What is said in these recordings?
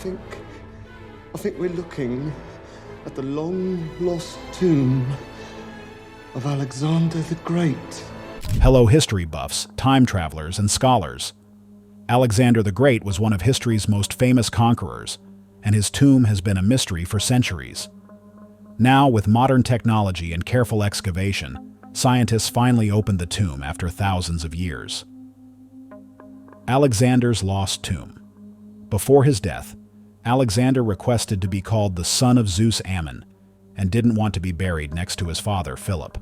I think we're looking at the long-lost tomb of Alexander the Great. Hello, history buffs, time travelers, and scholars. Alexander the Great was one of history's most famous conquerors, and his tomb has been a mystery for centuries. Now, with modern technology and careful excavation, scientists finally opened the tomb after thousands of years. Alexander's lost tomb. Before his death, Alexander requested to be called the son of Zeus Ammon and didn't want to be buried next to his father, Philip.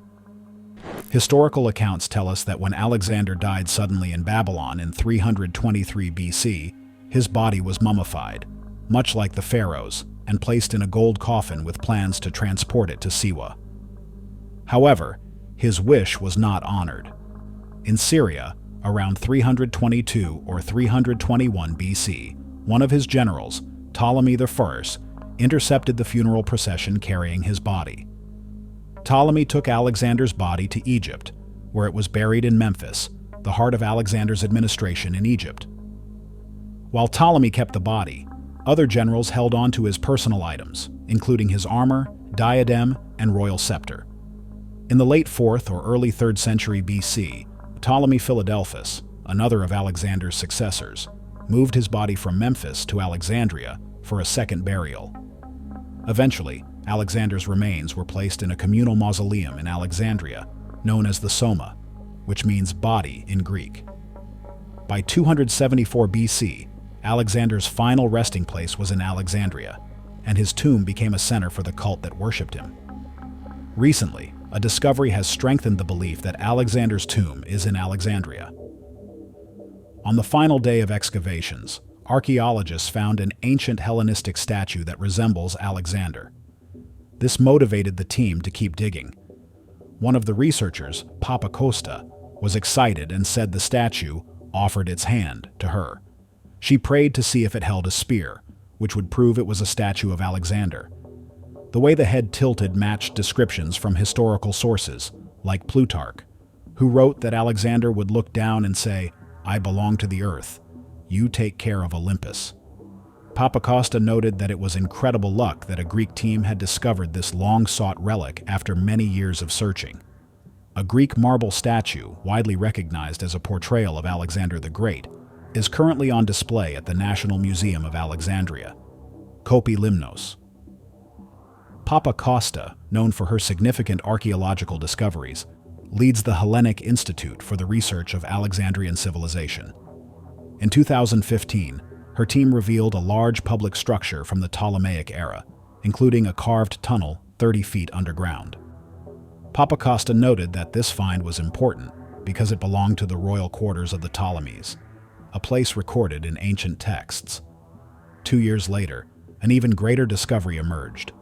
Historical accounts tell us that when Alexander died suddenly in Babylon in 323 BC, his body was mummified, much like the pharaohs, and placed in a gold coffin with plans to transport it to Siwa. However, his wish was not honored. In Syria, around 322 or 321 BC, one of his generals, Ptolemy I, intercepted the funeral procession carrying his body. Ptolemy took Alexander's body to Egypt, where it was buried in Memphis, the heart of Alexander's administration in Egypt. While Ptolemy kept the body, other generals held on to his personal items, including his armor, diadem, and royal scepter. In the late 4th or early 3rd century BC, Ptolemy Philadelphus, another of Alexander's successors, moved his body from Memphis to Alexandria for a second burial. Eventually, Alexander's remains were placed in a communal mausoleum in Alexandria, known as the Soma, which means body in Greek. By 274 BC, Alexander's final resting place was in Alexandria, and his tomb became a center for the cult that worshipped him. Recently, a discovery has strengthened the belief that Alexander's tomb is in Alexandria. On the final day of excavations, archaeologists found an ancient Hellenistic statue that resembles Alexander. This motivated the team to keep digging. One of the researchers, Casta, was excited and said the statue offered its hand to her. She prayed to see if it held a spear, which would prove it was a statue of Alexander. The way the head tilted matched descriptions from historical sources, like Plutarch, who wrote that Alexander would look down and say, "I belong to the earth. You take care of Olympus." Casta noted that it was incredible luck that a Greek team had discovered this long-sought relic after many years of searching. A Greek marble statue, widely recognized as a portrayal of Alexander the Great, is currently on display at the National Museum of Alexandria. Kopi Limnos. Casta, known for her significant archaeological discoveries, leads the Hellenic Institute for the Research of Alexandrian Civilization. In 2015, her team revealed a large public structure from the Ptolemaic era, including a carved tunnel 30 feet underground. Casta noted that this find was important because it belonged to the royal quarters of the Ptolemies, a place recorded in ancient texts. 2 years later, an even greater discovery emerged,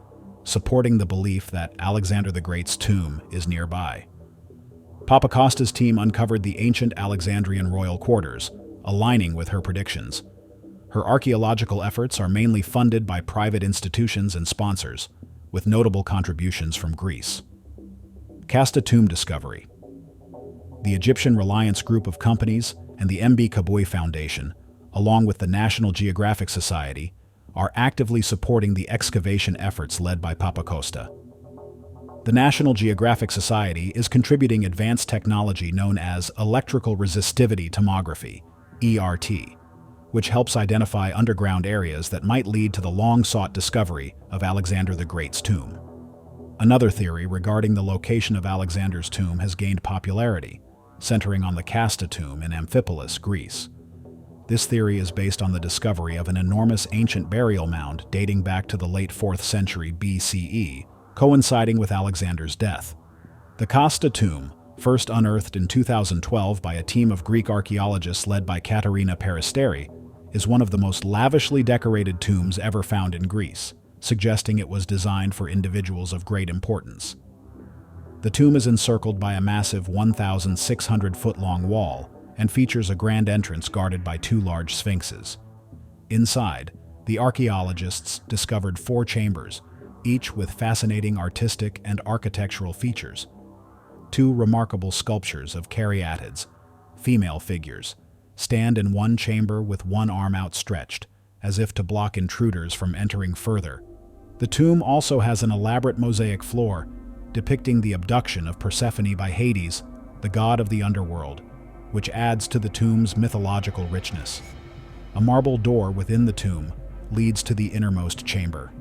supporting the belief that Alexander the Great's tomb is nearby. Casta's team uncovered the ancient Alexandrian royal quarters, aligning with her predictions. Her archaeological efforts are mainly funded by private institutions and sponsors, with notable contributions from Greece. Casta Tomb Discovery. The Egyptian Reliance Group of Companies and the MB Kabui Foundation, along with the National Geographic Society, are actively supporting the excavation efforts led by Casta. The National Geographic Society is contributing advanced technology known as electrical resistivity tomography, ERT, which helps identify underground areas that might lead to the long-sought discovery of Alexander the Great's tomb. Another theory regarding the location of Alexander's tomb has gained popularity, centering on the Casta tomb in Amphipolis, Greece. This theory is based on the discovery of an enormous ancient burial mound dating back to the late 4th century BCE, coinciding with Alexander's death. The Casta tomb, first unearthed in 2012 by a team of Greek archaeologists led by Katerina Peristeri, is one of the most lavishly decorated tombs ever found in Greece, suggesting it was designed for individuals of great importance. The tomb is encircled by a massive 1,600-foot-long wall and features a grand entrance guarded by 2 large sphinxes. Inside, the archaeologists discovered 4 chambers, each with fascinating artistic and architectural features. 2 remarkable sculptures of caryatids, female figures, stand in one chamber with one arm outstretched, as if to block intruders from entering further. The tomb also has an elaborate mosaic floor depicting the abduction of Persephone by Hades, the god of the underworld, which adds to the tomb's mythological richness. A marble door within the tomb leads to the innermost chamber.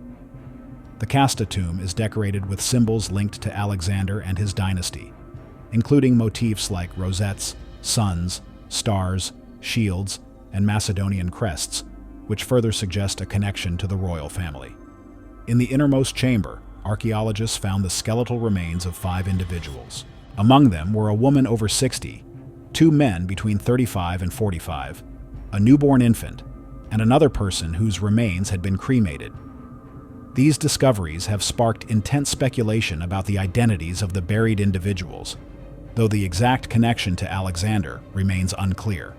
The Casta tomb is decorated with symbols linked to Alexander and his dynasty, including motifs like rosettes, suns, stars, shields, and Macedonian crests, which further suggest a connection to the royal family. In the innermost chamber, archaeologists found the skeletal remains of 5 individuals. Among them were a woman over 60, 2 men between 35 and 45, a newborn infant, and another person whose remains had been cremated. These discoveries have sparked intense speculation about the identities of the buried individuals, though the exact connection to Alexander remains unclear.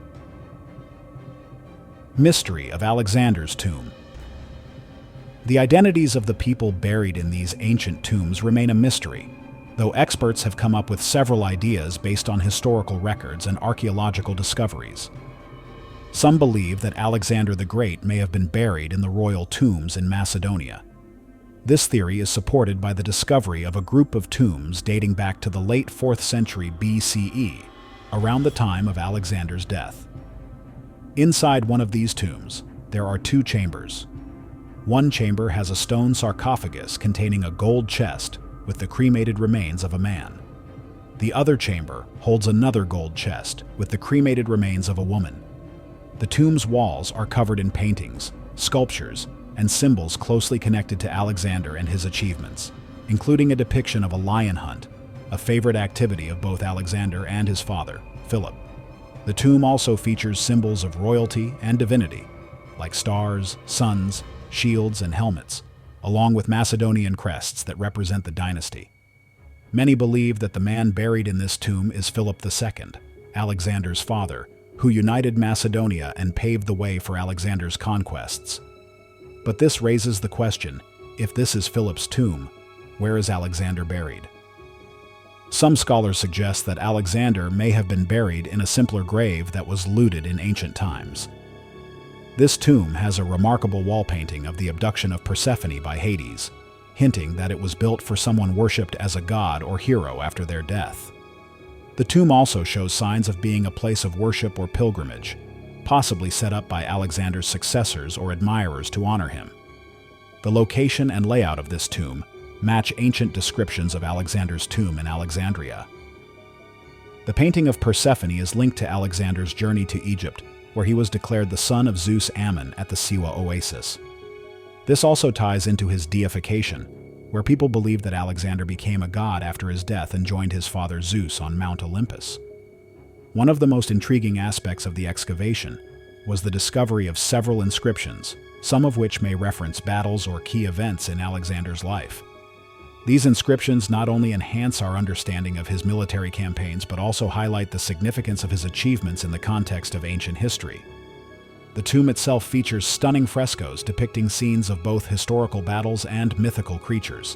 Mystery of Alexander's tomb. The identities of the people buried in these ancient tombs remain a mystery, though experts have come up with several ideas based on historical records and archaeological discoveries. Some believe that Alexander the Great may have been buried in the royal tombs in Macedonia. This theory is supported by the discovery of a group of tombs dating back to the late 4th century BCE, around the time of Alexander's death. Inside one of these tombs, there are 2 chambers. One chamber has a stone sarcophagus containing a gold chest with the cremated remains of a man. The other chamber holds another gold chest with the cremated remains of a woman. The tomb's walls are covered in paintings, sculptures, and symbols closely connected to Alexander and his achievements, including a depiction of a lion hunt, a favorite activity of both Alexander and his father, Philip. The tomb also features symbols of royalty and divinity, like stars, suns, shields, and helmets, along with Macedonian crests that represent the dynasty. Many believe that the man buried in this tomb is Philip II, Alexander's father, who united Macedonia and paved the way for Alexander's conquests. But this raises the question, if this is Philip's tomb, where is Alexander buried? Some scholars suggest that Alexander may have been buried in a simpler grave that was looted in ancient times. This tomb has a remarkable wall painting of the abduction of Persephone by Hades, hinting that it was built for someone worshipped as a god or hero after their death. The tomb also shows signs of being a place of worship or pilgrimage, possibly set up by Alexander's successors or admirers to honor him. The location and layout of this tomb match ancient descriptions of Alexander's tomb in Alexandria. The painting of Persephone is linked to Alexander's journey to Egypt, where he was declared the son of Zeus Ammon at the Siwa oasis. This also ties into his deification, where people believe that Alexander became a god after his death and joined his father Zeus on Mount Olympus. One of the most intriguing aspects of the excavation was the discovery of several inscriptions, some of which may reference battles or key events in Alexander's life. These inscriptions not only enhance our understanding of his military campaigns, but also highlight the significance of his achievements in the context of ancient history. The tomb itself features stunning frescoes depicting scenes of both historical battles and mythical creatures,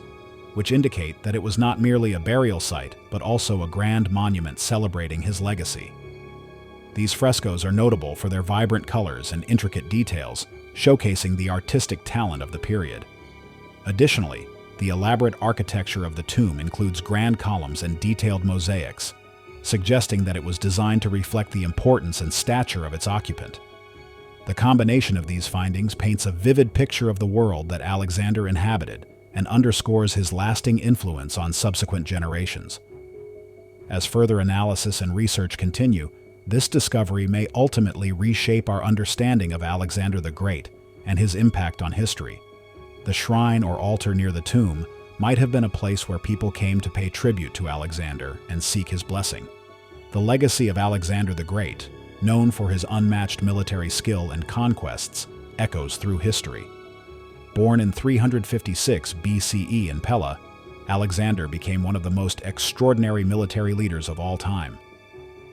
which indicate that it was not merely a burial site, but also a grand monument celebrating his legacy. These frescoes are notable for their vibrant colors and intricate details, showcasing the artistic talent of the period. Additionally, the elaborate architecture of the tomb includes grand columns and detailed mosaics, suggesting that it was designed to reflect the importance and stature of its occupant. The combination of these findings paints a vivid picture of the world that Alexander inhabited and underscores his lasting influence on subsequent generations. As further analysis and research continue, this discovery may ultimately reshape our understanding of Alexander the Great and his impact on history. The shrine or altar near the tomb might have been a place where people came to pay tribute to Alexander and seek his blessing. The legacy of Alexander the Great, known for his unmatched military skill and conquests, echoes through history. Born in 356 BCE in Pella, Alexander became one of the most extraordinary military leaders of all time.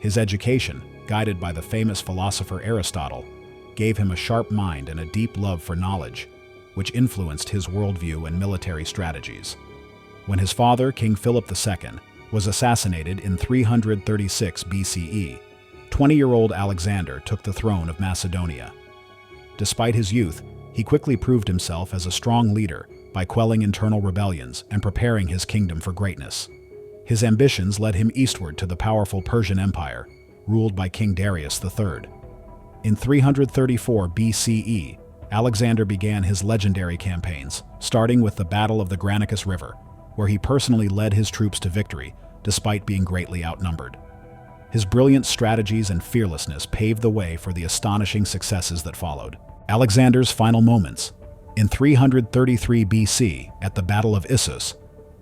His education, guided by the famous philosopher Aristotle, gave him a sharp mind and a deep love for knowledge, which influenced his worldview and military strategies. When his father, King Philip II, was assassinated in 336 BCE, 20-year-old Alexander took the throne of Macedonia. Despite his youth, he quickly proved himself as a strong leader by quelling internal rebellions and preparing his kingdom for greatness. His ambitions led him eastward to the powerful Persian Empire, ruled by King Darius III. In 334 BCE, Alexander began his legendary campaigns, starting with the Battle of the Granicus River, where he personally led his troops to victory, despite being greatly outnumbered. His brilliant strategies and fearlessness paved the way for the astonishing successes that followed. Alexander's final moments. In 333 BC, at the Battle of Issus,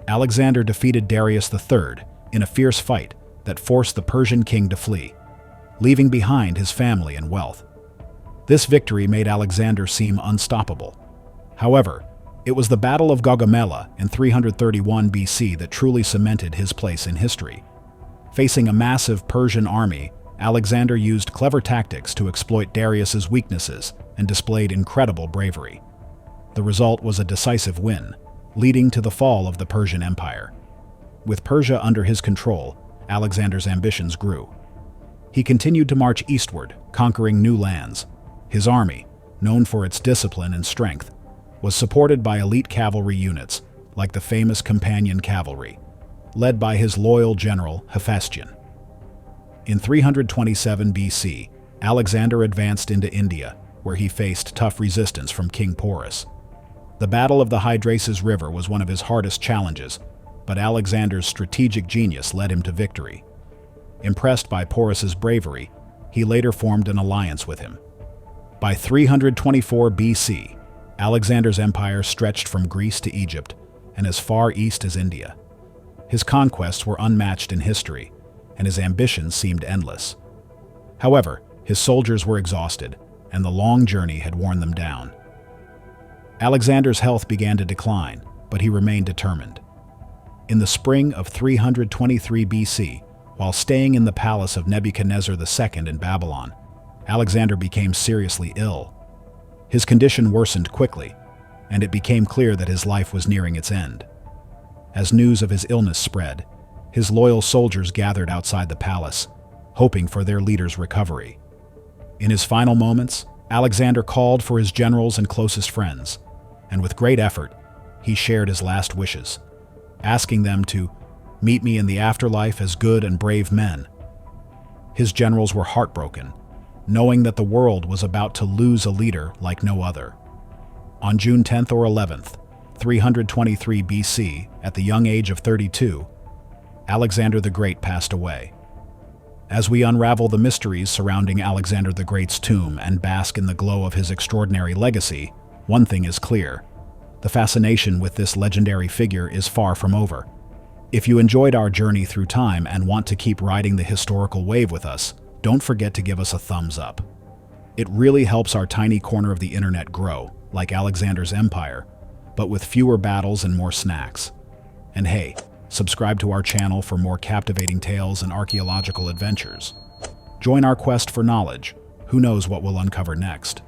Alexander defeated Darius III in a fierce fight that forced the Persian king to flee, leaving behind his family and wealth. This victory made Alexander seem unstoppable. However, it was the Battle of Gaugamela in 331 BC that truly cemented his place in history. Facing a massive Persian army, Alexander used clever tactics to exploit Darius's weaknesses and displayed incredible bravery. The result was a decisive win, leading to the fall of the Persian Empire. With Persia under his control, Alexander's ambitions grew. He continued to march eastward, conquering new lands. His army, known for its discipline and strength, was supported by elite cavalry units, like the famous Companion Cavalry, led by his loyal general Hephaestion. In 327 BC, Alexander advanced into India, where he faced tough resistance from King Porus. The Battle of the Hydraces River was one of his hardest challenges, but Alexander's strategic genius led him to victory. Impressed by Porus's bravery, he later formed an alliance with him. By 324 BC, Alexander's empire stretched from Greece to Egypt and as far east as India. His conquests were unmatched in history, and his ambitions seemed endless. However, his soldiers were exhausted, and the long journey had worn them down. Alexander's health began to decline, but he remained determined. In the spring of 323 BC, while staying in the palace of Nebuchadnezzar II in Babylon, Alexander became seriously ill. His condition worsened quickly, and it became clear that his life was nearing its end. As news of his illness spread, his loyal soldiers gathered outside the palace, hoping for their leader's recovery. In his final moments, Alexander called for his generals and closest friends, and with great effort, he shared his last wishes, asking them to meet me in the afterlife as good and brave men. His generals were heartbroken, knowing that the world was about to lose a leader like no other. On June 10th or 11th, 323 BC, at the young age of 32, Alexander the Great passed away. As we unravel the mysteries surrounding Alexander the Great's tomb and bask in the glow of his extraordinary legacy, one thing is clear: the fascination with this legendary figure is far from over. If you enjoyed our journey through time and want to keep riding the historical wave with us, don't forget to give us a thumbs up. It really helps our tiny corner of the internet grow, like Alexander's empire, but with fewer battles and more snacks. And hey, subscribe to our channel for more captivating tales and archaeological adventures. Join our quest for knowledge. Who knows what we'll uncover next?